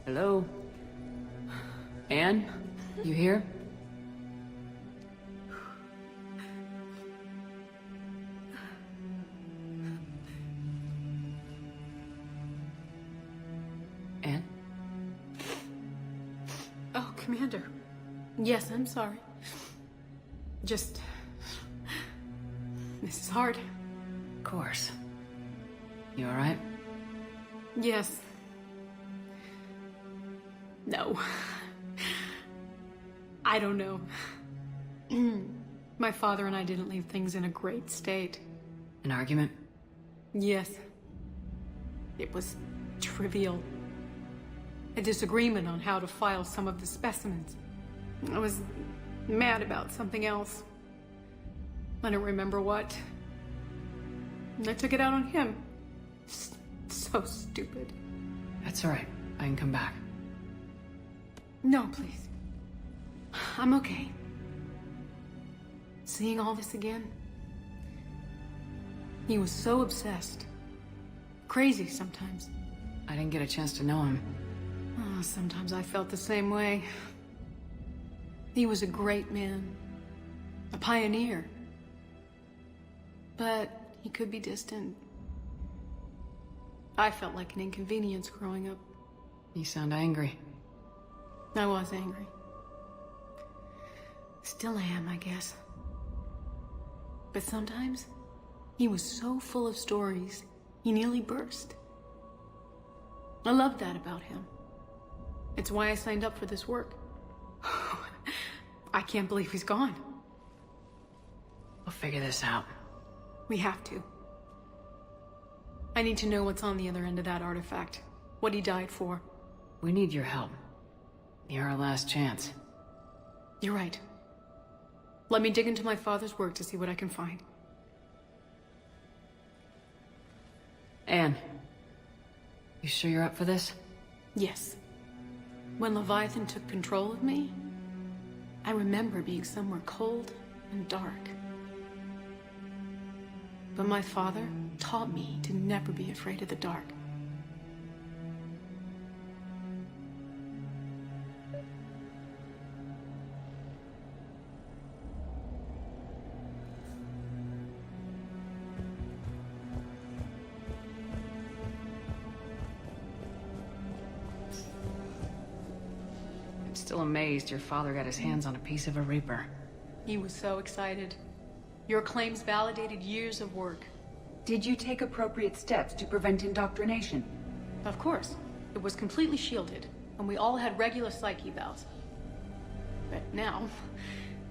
Hello? Anne? You here? Anne? Oh, Commander. Yes, I'm sorry. Just... This is hard. Of course. You alright? Yes. No. I don't know. My father and I didn't leave things in a great state. An argument? Yes. It was trivial. A disagreement on how to file some of the specimens. I was mad about something else. I don't remember what. And I took it out on him. So stupid. That's alright. I can come back. No, please. I'm okay. Seeing all this again. He was so obsessed. Crazy sometimes. I didn't get a chance to know him. Oh, sometimes I felt the same way. He was a great man. A pioneer. But he could be distant. I felt like an inconvenience growing up. You sound angry. I was angry. Still am, I guess. But sometimes, he was so full of stories, he nearly burst. I loved that about him. It's why I signed up for this work. I can't believe he's gone. We'll figure this out. We have to. I need to know what's on the other end of that artifact. What he died for. We need your help. You're our last chance. You're right. Let me dig into my father's work to see what I can find. Anne, you sure you're up for this? Yes. When Leviathan took control of me, I remember being somewhere cold and dark. But my father taught me to never be afraid of the dark. I'm still amazed your father got his hands on a piece of a Reaper. He was so excited. Your claims validated years of work. Did you take appropriate steps to prevent indoctrination? Of course. It was completely shielded, and we all had regular psych evals. But now,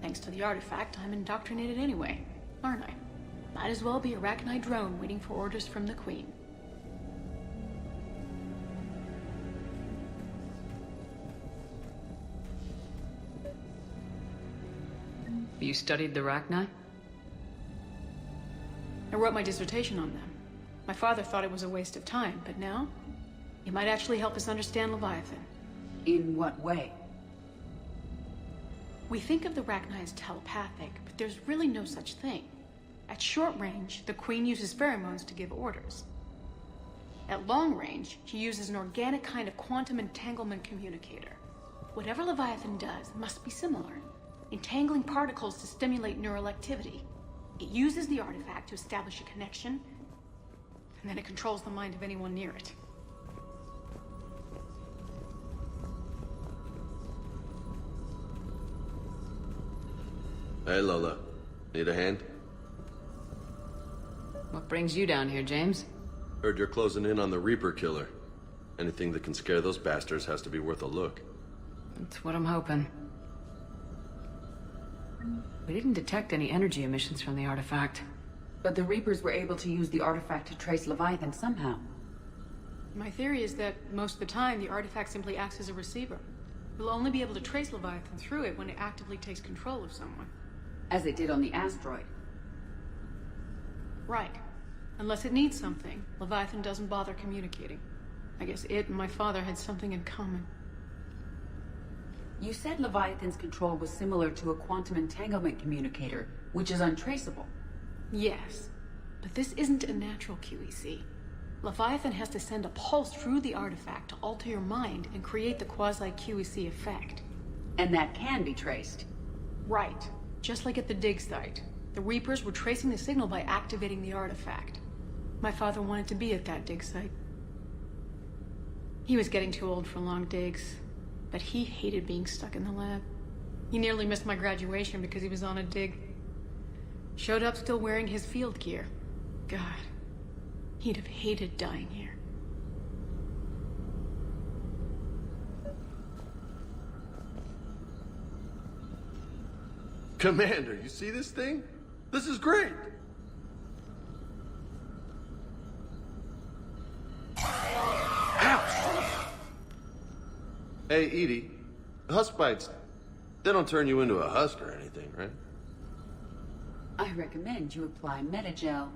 thanks to the artifact, I'm indoctrinated anyway, aren't I? Might as well be a Arachnite drone waiting for orders from the Queen. You studied the Arachnite? I wrote my dissertation on them. My father thought it was a waste of time, but now, it might actually help us understand Leviathan. In what way? We think of the Arachnite as telepathic, but there's really no such thing. At short range, the Queen uses pheromones to give orders. At long range, she uses an organic kind of quantum entanglement communicator. Whatever Leviathan does must be similar, entangling particles to stimulate neural activity. It uses the artifact to establish a connection, and then it controls the mind of anyone near it. Hey, Lola. Need a hand? What brings you down here, James? Heard you're closing in on the Reaper killer. Anything that can scare those bastards has to be worth a look. That's what I'm hoping. We didn't detect any energy emissions from the artifact. But the Reapers were able to use the artifact to trace Leviathan somehow. My theory is that most of the time, the artifact simply acts as a receiver. We'll only be able to trace Leviathan through it when it actively takes control of someone. As it did on the asteroid. Right. Unless it needs something, Leviathan doesn't bother communicating. I guess it and my father had something in common. You said Leviathan's control was similar to a quantum entanglement communicator, which is untraceable. Yes. But this isn't a natural QEC. Leviathan has to send a pulse through the artifact to alter your mind and create the quasi-QEC effect. And that can be traced. Right. Just like at the dig site. The Reapers were tracing the signal by activating the artifact. My father wanted to be at that dig site. He was getting too old for long digs, but he hated being stuck in the lab. He nearly missed my graduation because he was on a dig. Showed up still wearing his field gear. God, he'd have hated dying here. Commander, you see this thing? This is great! Ouch! Hey, Edie, husk bites, they don't turn you into a husk or anything, right? I recommend you apply Metagel.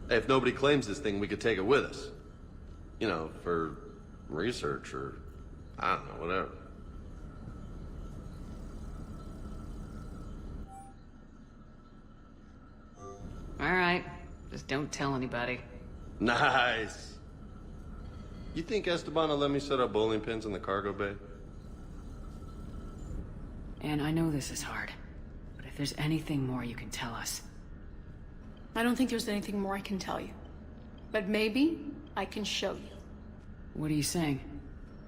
Hey, if nobody claims this thing, we could take it with us. You know, for research or, I don't know, whatever. All right. Just don't tell anybody. Nice. You think Esteban will let me set up bowling pins in the cargo bay? And I know this is hard, but if there's anything more you can tell us. I don't think there's anything more I can tell you. But maybe I can show you. What are you saying?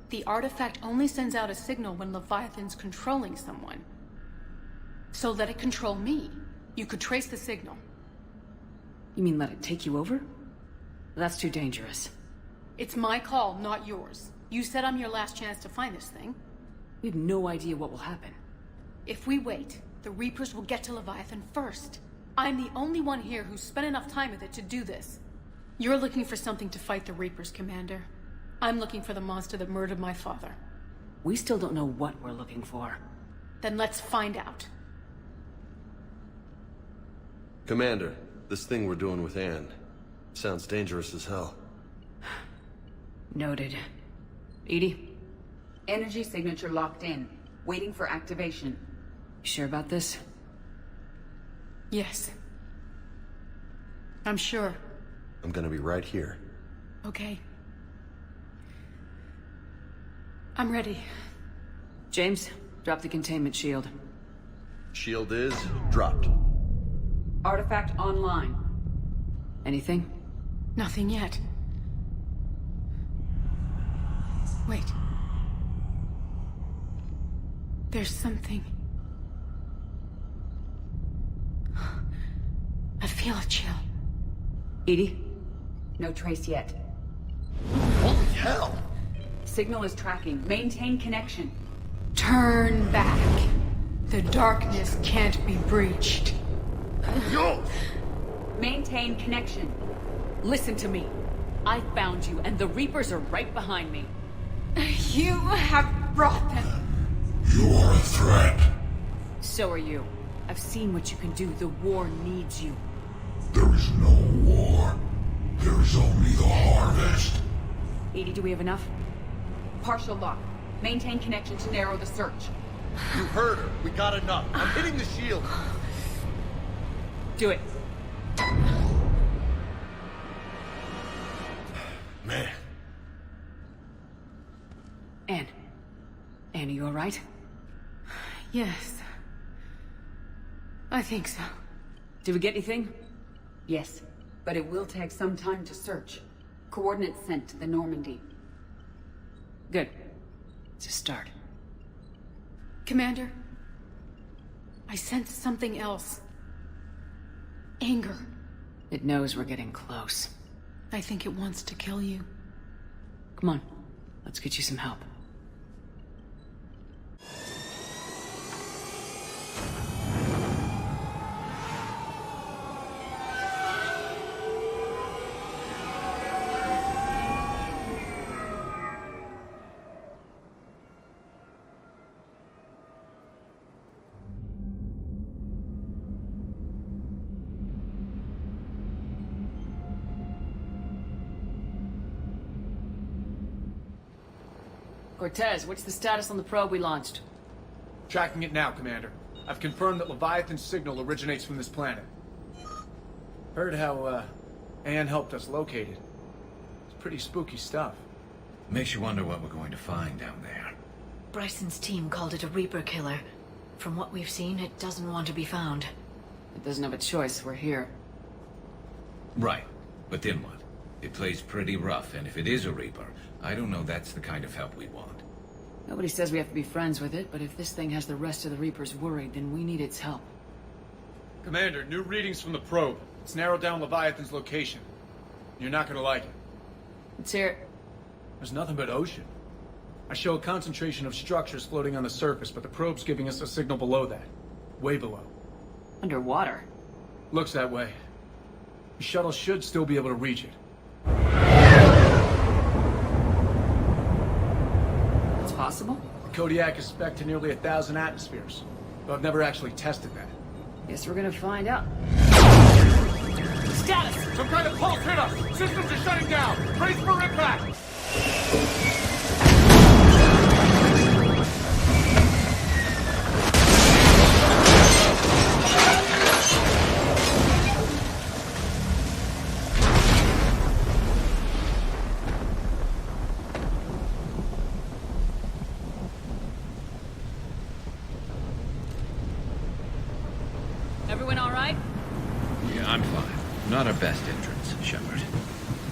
The artifact only sends out a signal when Leviathan's controlling someone. So let it control me. You could trace the signal. You mean let it take you over? That's too dangerous. It's my call, not yours. You said I'm your last chance to find this thing. We have no idea what will happen. If we wait, the Reapers will get to Leviathan first. I'm the only one here who's spent enough time with it to do this. You're looking for something to fight the Reapers, Commander. I'm looking for the monster that murdered my father. We still don't know what we're looking for. Then let's find out. Commander, this thing we're doing with Anne sounds dangerous as hell. Noted. Edie? Energy signature locked in, waiting for activation. You sure about this? Yes. I'm sure. I'm gonna be right here. Okay. I'm ready. James, drop the containment shield. Shield is dropped. Artifact online. Anything? Nothing yet. Wait. There's something. I feel a chill. Edie? No trace yet. Holy hell! Signal is tracking. Maintain connection. Turn back. The darkness can't be breached. Yo! Maintain connection. Listen to me. I found you, and the Reapers are right behind me. You have brought them. You are a threat. So are you. I've seen what you can do. The war needs you. There is no war. There is only the harvest. Edie, do we have enough? Partial lock. Maintain connection to narrow the search. You heard her. We got enough. I'm hitting the shield. Do it. Man. Anne. Anne, are you alright? Yes. I think so. Did we get anything? Yes, but it will take some time to search. Coordinates sent to the Normandy. Good. It's a start. Commander, I sense something else. Anger. It knows we're getting close. I think it wants to kill you. Come on. Let's get you some help. Cortez, what's the status on the probe we launched? Tracking it now, Commander. I've confirmed that Leviathan's signal originates from this planet. Heard how, Anne helped us locate it. It's pretty spooky stuff. Makes you wonder what we're going to find down there. Bryson's team called it a Reaper killer. From what we've seen, it doesn't want to be found. It doesn't have a choice, we're here. Right. But then what? It plays pretty rough, and if it is a Reaper, I don't know that's the kind of help we want. Nobody says we have to be friends with it, but if this thing has the rest of the Reapers worried, then we need its help. Commander, new readings from the probe. It's narrowed down Leviathan's location. You're not gonna like it. Let's hear it. There's nothing but ocean. I show a concentration of structures floating on the surface, but the probe's giving us a signal below that. Way below. Underwater. Looks that way. The shuttle should still be able to reach it. It's possible? The Kodiak is spec'd to nearly 1,000 atmospheres, but I've never actually tested that. Guess we're gonna find out. Status! Some kind of pulse hit us! Systems are shutting down! Brace for impact! Everyone all right? Yeah, I'm fine. Not our best entrance, Shepard.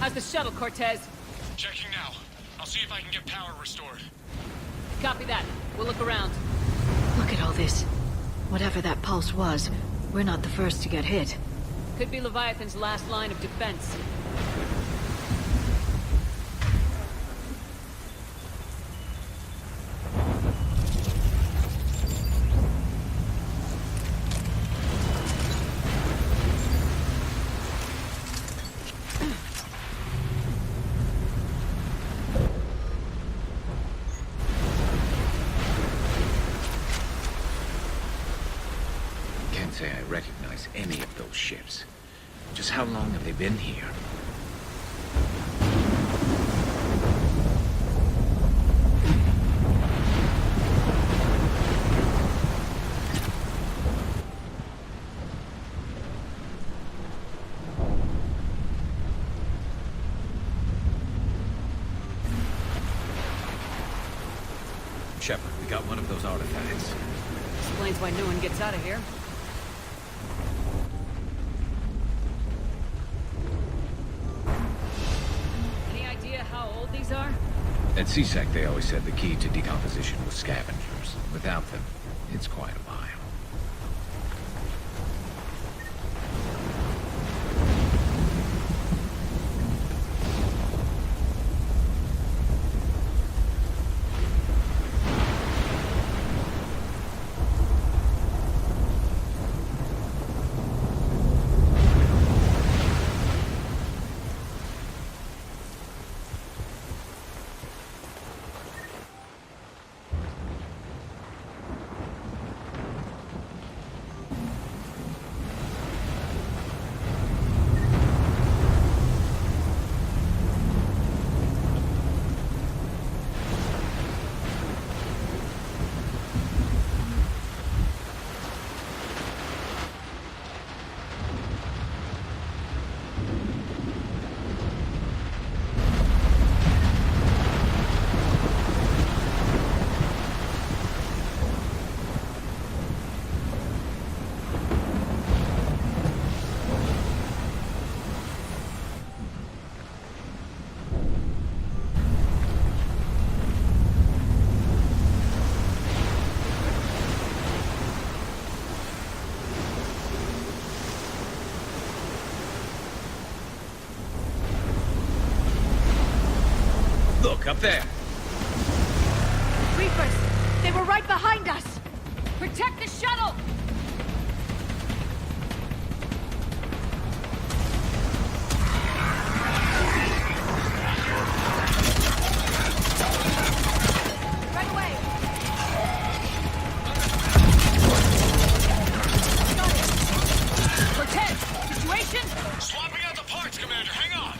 How's the shuttle, Cortez? Checking now. I'll see if I can get power restored. Copy that. We'll look around. Look at all this. Whatever that pulse was, we're not the first to get hit. Could be Leviathan's last line of defense. Can't say I recognize any of those ships. Just how long have they been here? Shepard, we got one of those artifacts. Explains why no one gets out of here. Any idea how old these are? At CSEC, they always said the key to decomposition was scavengers. Without them, it's quite a mile. Look, up there! Reapers! They were right behind us! Protect the shuttle! Right away! Cortez! Situation? Swapping out the parts, Commander. Hang on!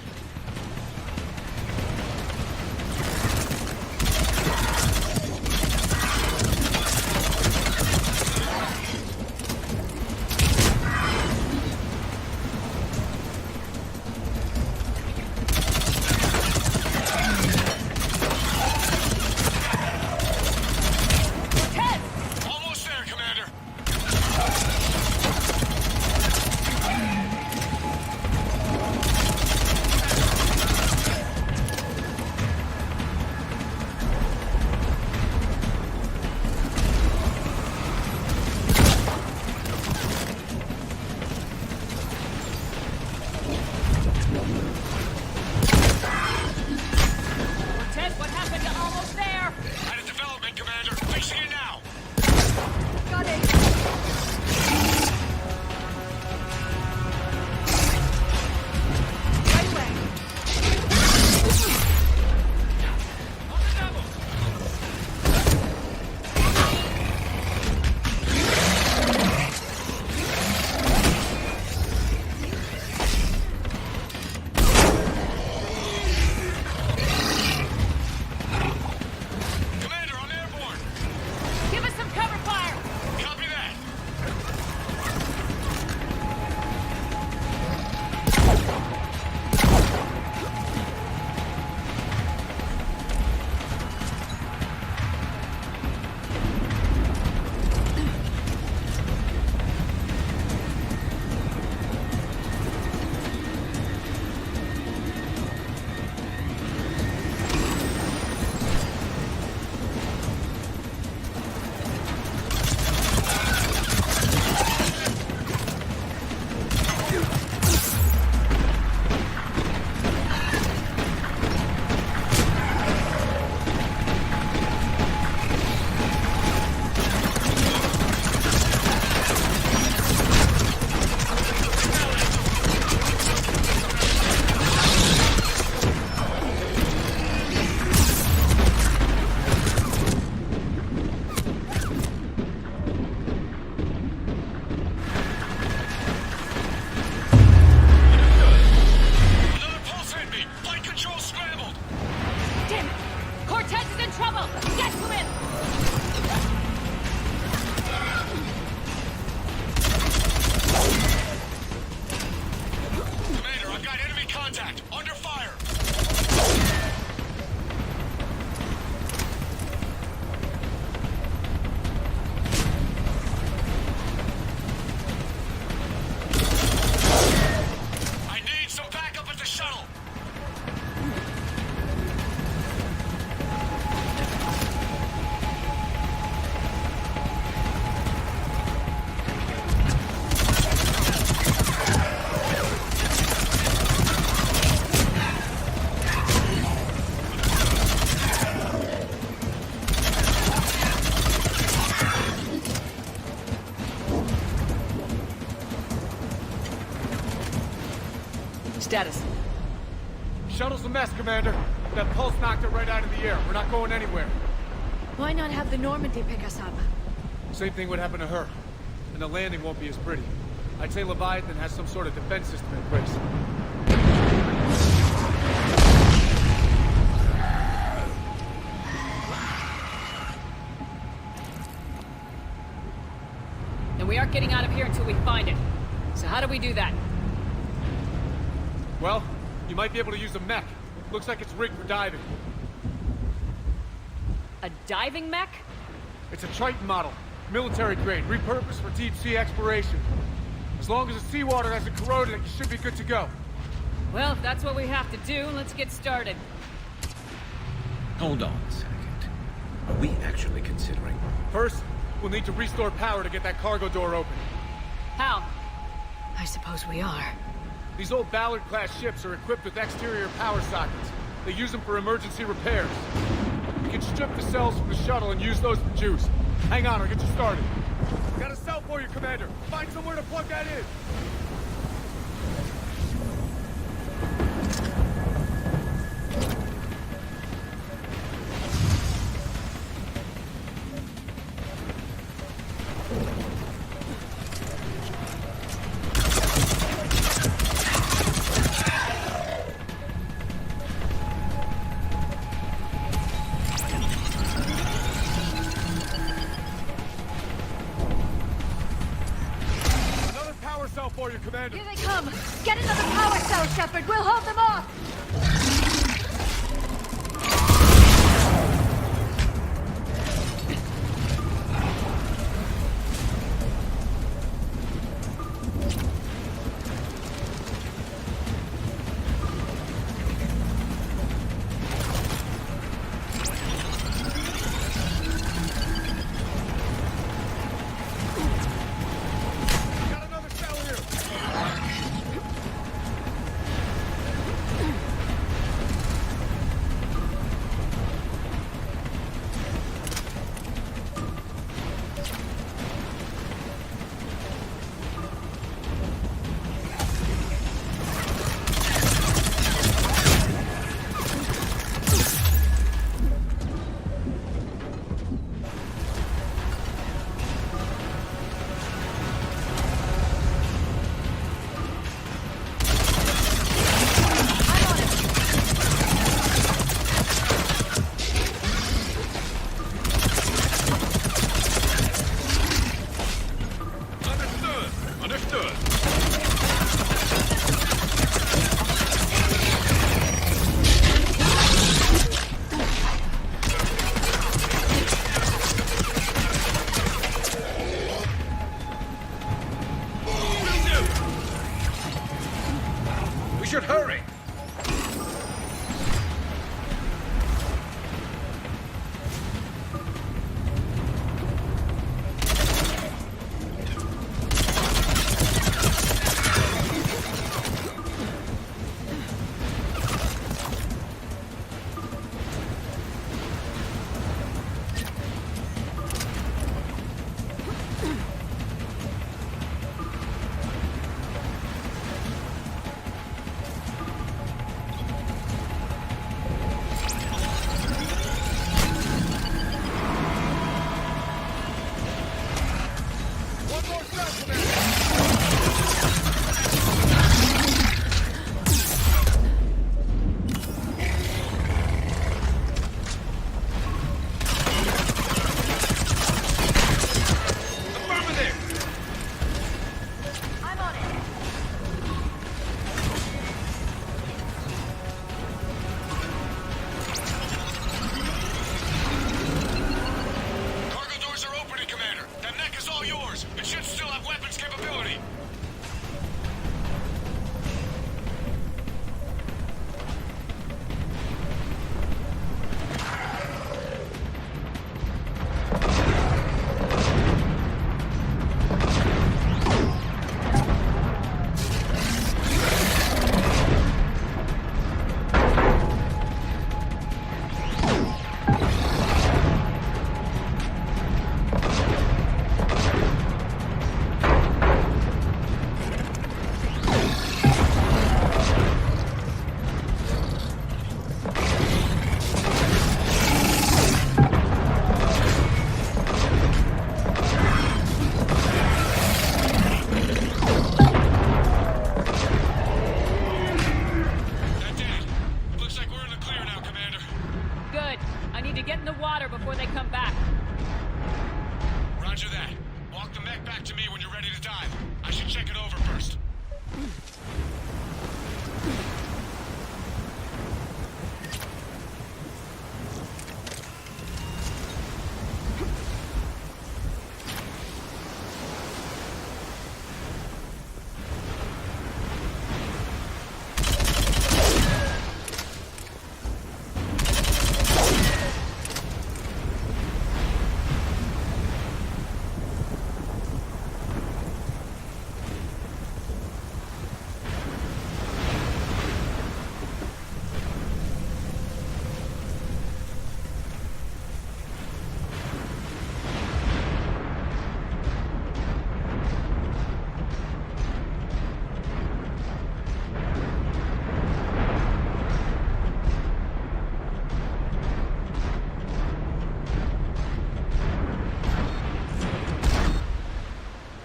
Status. Shuttle's a mess, Commander. That pulse knocked it right out of the air. We're not going anywhere. Why not have the Normandy pick us up? Same thing would happen to her. And the landing won't be as pretty. I'd say Leviathan has some sort of defense system in place. And we aren't getting out of here until we find it. So how do we do that? Well, you might be able to use a mech. Looks like it's rigged for diving. A diving mech? It's a Triton model. Military grade, repurposed for deep sea exploration. As long as the seawater hasn't corroded it, you should be good to go. Well, if that's what we have to do, let's get started. Hold on a second. Are we actually considering... First, we'll need to restore power to get that cargo door open. How? I suppose we are. These old Ballard-class ships are equipped with exterior power sockets. They use them for emergency repairs. We can strip the cells from the shuttle and use those for juice. Hang on, I'll get you started. Got a cell for you, Commander. Find somewhere to plug that in. For you, Commander. Here they come! Get another power cell, Shepard! We'll hold them off! need to get in the water before they come back. Roger that. Walk the mech back to me when you're ready to dive. I should check it over first.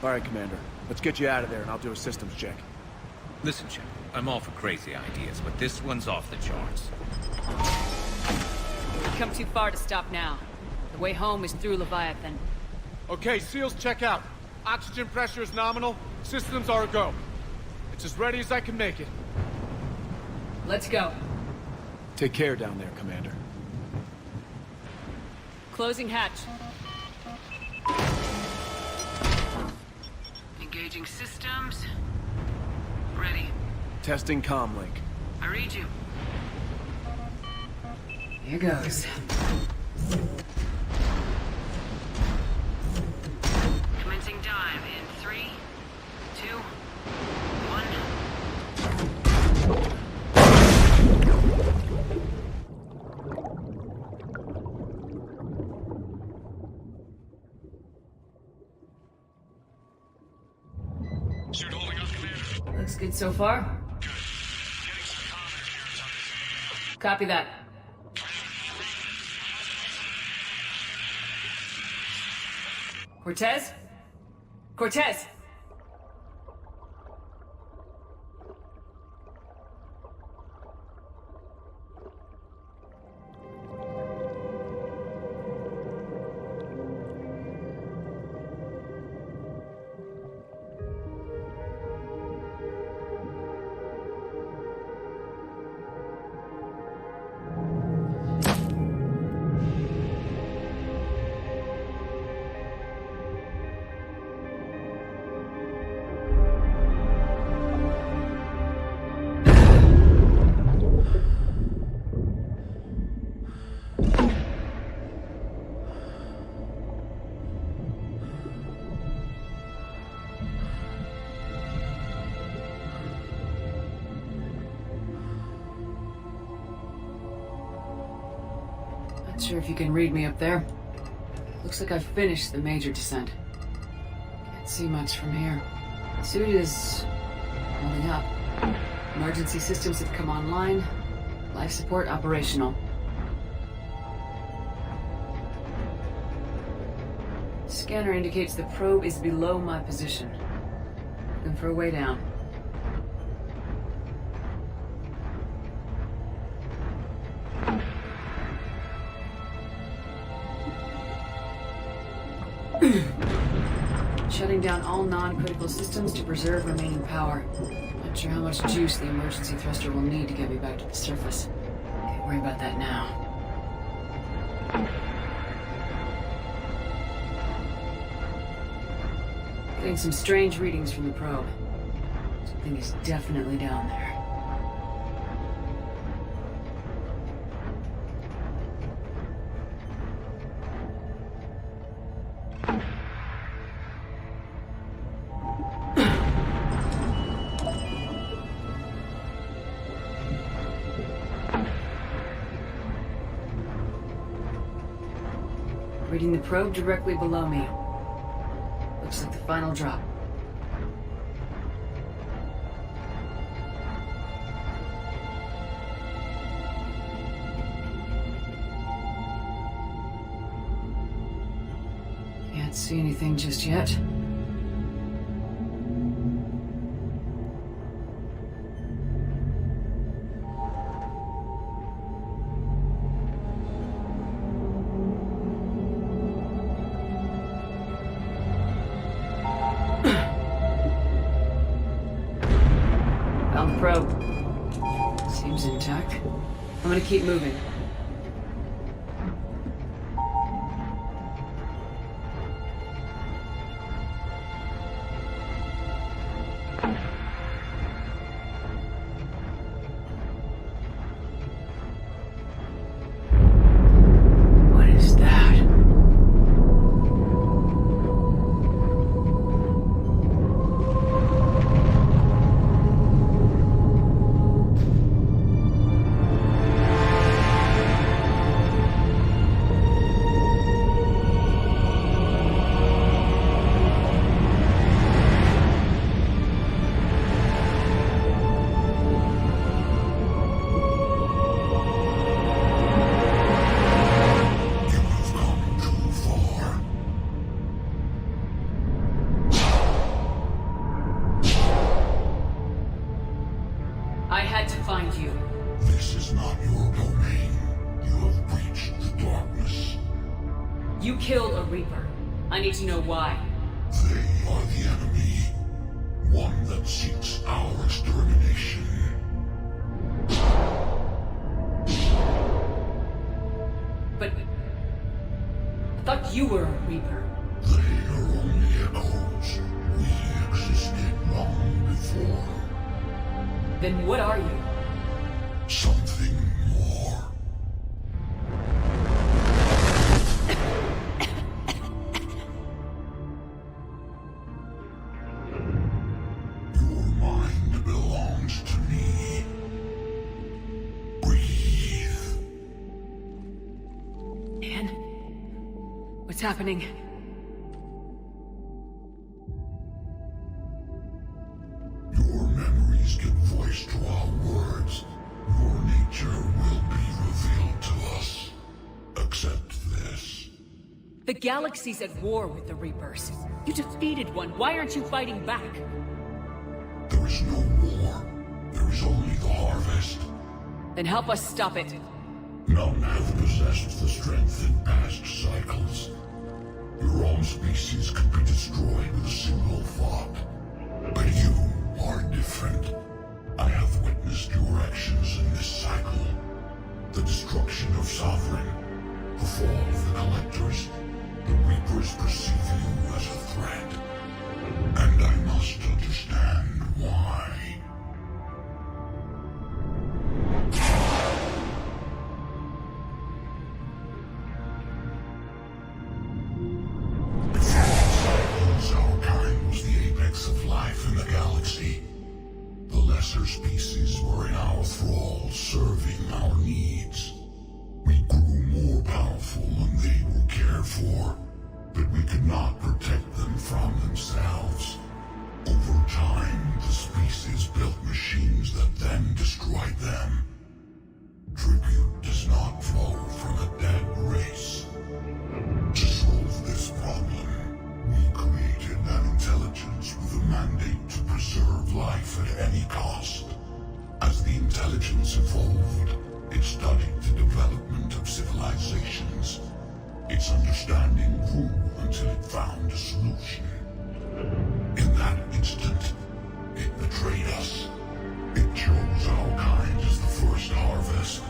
All right, Commander. Let's get you out of there, and I'll do a systems check. Listen, Chip, I'm all for crazy ideas, but this one's off the charts. We've come too far to stop now. The way home is through Leviathan. Okay, SEALs, check out. Oxygen pressure is nominal. Systems are a go. It's as ready as I can make it. Let's go. Take care down there, Commander. Closing hatch. Engaging systems. Ready. Testing comlink. I read you. Here goes. Commencing dive in 3, 2, 1. Suit holding up, Commander. Looks good so far. Good. Getting some comm interference on this. Copy that. Cortez? Cortez! Not sure if you can read me up there. Looks like I've finished the major descent. Can't see much from here. The suit is holding up. Emergency systems have come online. Life support operational. Scanner indicates the probe is below my position. Looking for a way down. Shutting down all non-critical systems to preserve remaining power. Not sure how much juice the emergency thruster will need to get me back to the surface. Can't worry about that now. Getting some strange readings from the probe. Something is definitely down there. Reading the probe directly below me. Looks like the final drop. Can't see anything just yet. probe. Seems intact. I'm gonna keep moving. What is that? I had to find you. This is not your domain. You have breached the darkness. You killed a Reaper. I need to know why. They are the enemy. One that seeks our extermination. But I thought you were a Reaper. They are only echoes. We existed long before. Then what are you? Something more. Your mind belongs to me. Breathe. Man? What's happening? Your memories give voice to our words. Your nature will be revealed to us. Accept this. The galaxy's at war with the Reapers. You defeated one. Why aren't you fighting back? There is no war. There is only the harvest. Then help us stop it. None have possessed the strength in past cycles. Your own species could be destroyed with a single thought. But you are different. I have witnessed your actions in this cycle. The destruction of Sovereign, the fall of the Collectors. The Reapers perceive you as a threat. And I must understand why. Our kind was the apex of life in the galaxy. The lesser species were in our thrall, serving our needs. We grew more powerful and they were cared for, but we could not protect them from themselves. Over time, the species built machines that then destroyed them. Tribute does not flow from a dead race. To solve this problem, we created an intelligence with a mandate to preserve life at any cost. As the intelligence evolved, it studied the development of civilizations. Its understanding grew until it found a solution. In that instant, it betrayed us. It chose our kind as the first harvest.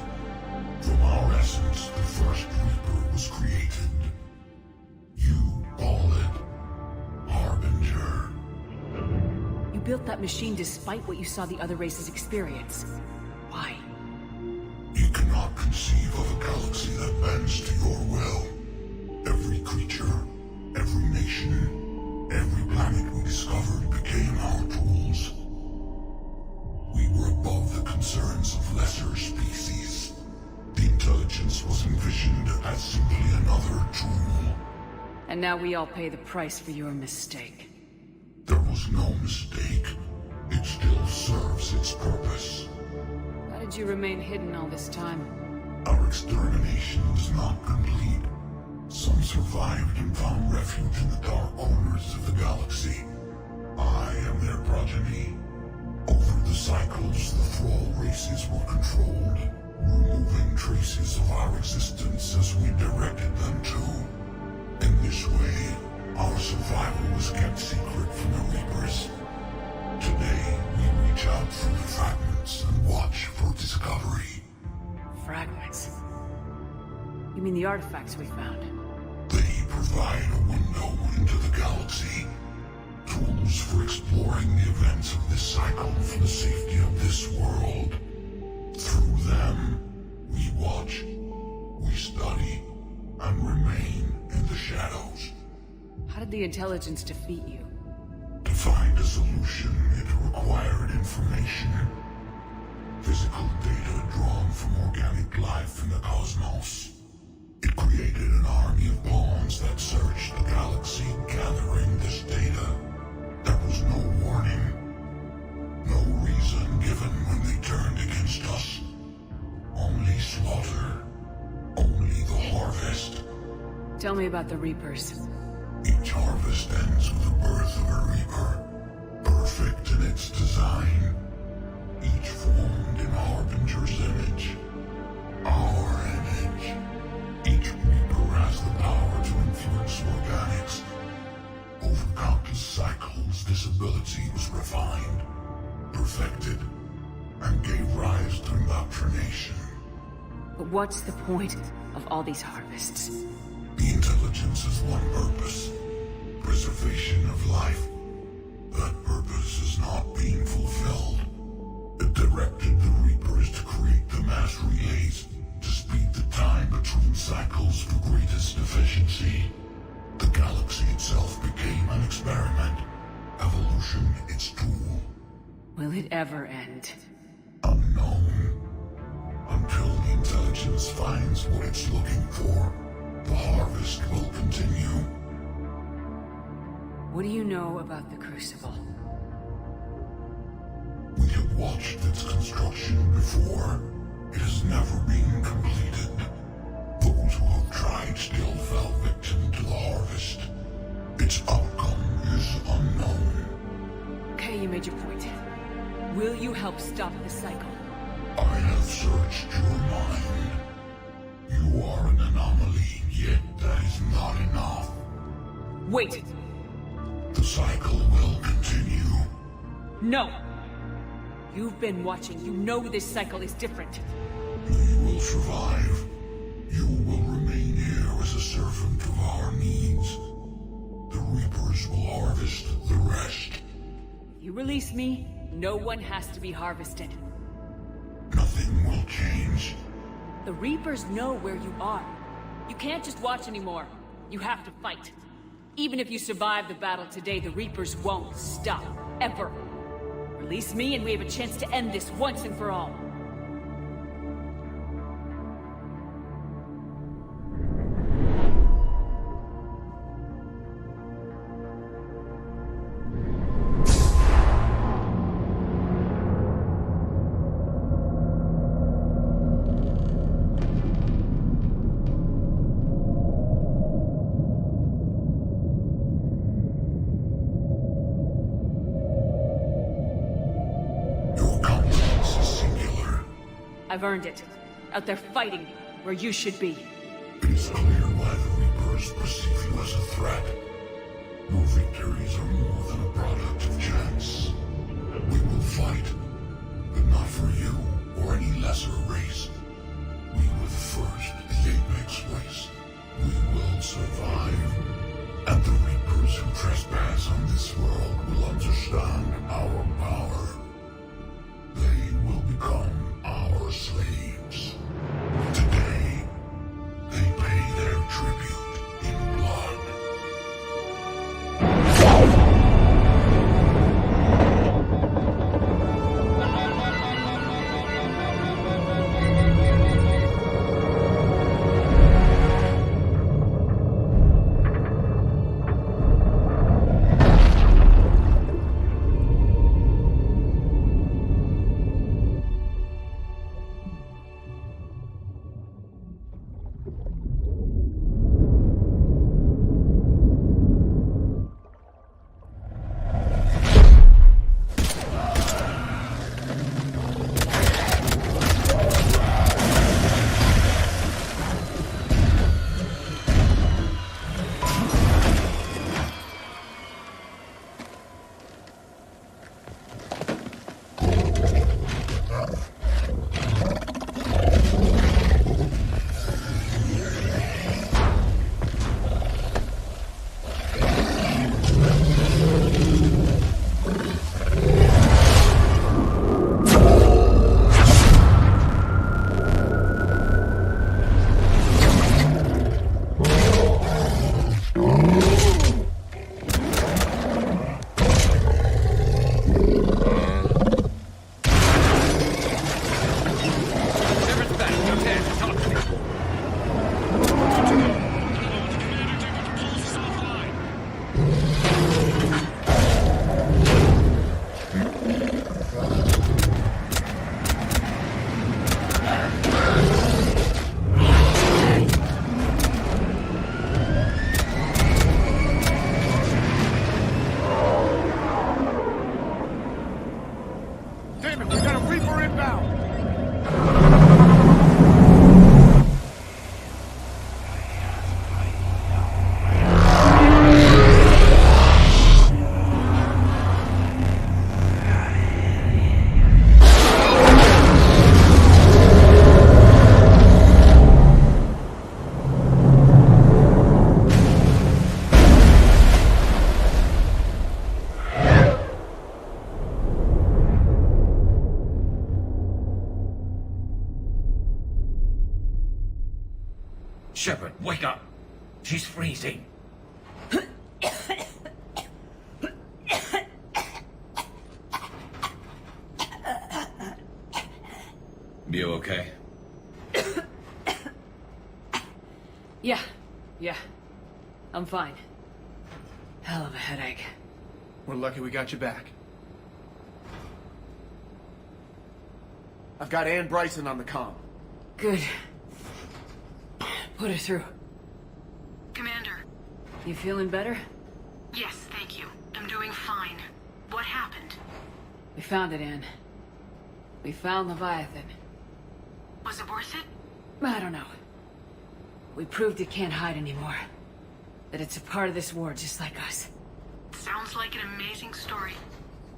From our essence, the first Reaper was created. You call it Harbinger. You built that machine despite what you saw the other races experience. Why? You cannot conceive of a galaxy that bends to your will. Every creature, every nation, every planet we discovered became our tools. We were above the concerns of lesser species. The intelligence was envisioned as simply another tool. And now we all pay the price for your mistake. There was no mistake. It still serves its purpose. How did you remain hidden all this time? Our extermination was not complete. Some survived and found refuge in the dark corners of the galaxy. I am their progeny. Over the cycles, the thrall races were controlled, removing traces of our existence as we directed them to. In this way, our survival was kept secret from the Reapers. Today, we reach out through the fragments and watch for discovery. Fragments? You mean the artifacts we found? They provide a window into the galaxy. Tools for exploring the events of this cycle for the safety of this world. Through them, we watch, we study, and remain in the shadows. How did the intelligence defeat you? To find a solution, it required information. Physical data drawn from organic life in the cosmos. It created an army of pawns that searched the galaxy, gathering this data. There was no warning. No reason given when they turned against us. Only slaughter. Only the harvest. Tell me about the Reapers. Each harvest ends with the birth of a Reaper. Perfect in its design. Each formed in Harbinger's image. Our image. Each Reaper has the power to influence organics. Over countless cycles, this ability was refined, perfected, and gave rise to indoctrination. But what's the point of all these harvests? The intelligence has one purpose. Preservation of life. That purpose is not being fulfilled. It directed the Reapers to create the mass relays to speed the time between cycles for greatest efficiency. The galaxy itself became an experiment. Evolution its tool. Will it ever end? Unknown. Until the intelligence finds what it's looking for, the harvest will continue. What do you know about the Crucible? We have watched its construction before. It has never been completed. Those who have tried still fell victim to the harvest. Its outcome is unknown. Okay, you made your point. Will you help stop the cycle? I have searched your mind. You are an anomaly, yet that is not enough. Wait! The cycle will continue. No! You've been watching. You know this cycle is different. We will survive. You will remain here as a servant of our needs. The Reapers will harvest the rest. If you release me, no one has to be harvested. Nothing will change. The Reapers know where you are. You can't just watch anymore. You have to fight. Even if you survive the battle today, the Reapers won't stop. Ever. Release me and we have a chance to end this once and for all. I've earned it. Out there fighting, where you should be. It is clear why the Reapers perceive you as a threat. Your victories are more than a product of chance. We will fight, but not for you or any lesser race. We were the first, the Apex race. We will survive. And the Reapers who trespass on this world will understand our power. They will become our slaves. Today, they pay their tribute in blood. Shepard, wake up! She's freezing. You okay? Yeah. I'm fine. Hell of a headache. We're lucky we got you back. I've got Ann Bryson on the comm. Good. Put her through. Commander. You feeling better? Yes, thank you. I'm doing fine. What happened? We found it, Ann. We found Leviathan. Was it worth it? I don't know. We proved it can't hide anymore. That it's a part of this war just like us. Sounds like an amazing story.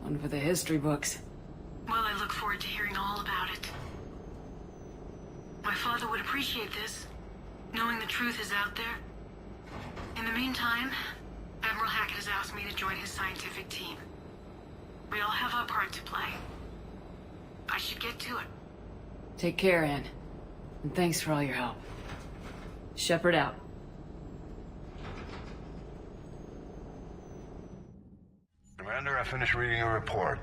One for the history books. Well, I look forward to hearing all about it. My father would appreciate this, knowing the truth is out there. In the meantime, Admiral Hackett has asked me to join his scientific team. We all have our part to play. I should get to it. Take care, Ann. And thanks for all your help. Shepard out. Commander, I finished reading your report.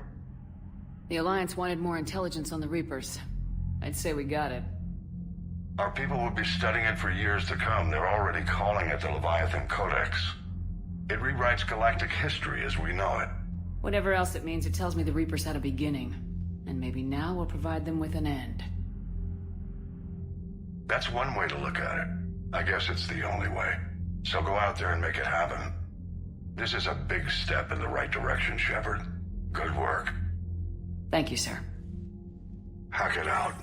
The Alliance wanted more intelligence on the Reapers. I'd say we got it. Our people will be studying it for years to come. They're already calling it the Leviathan Codex. It rewrites galactic history as we know it. Whatever else it means, it tells me the Reapers had a beginning. And maybe now we'll provide them with an end. That's one way to look at it. I guess it's the only way. So go out there and make it happen. This is a big step in the right direction, Shepard. Good work. Thank you, sir. Hackett out.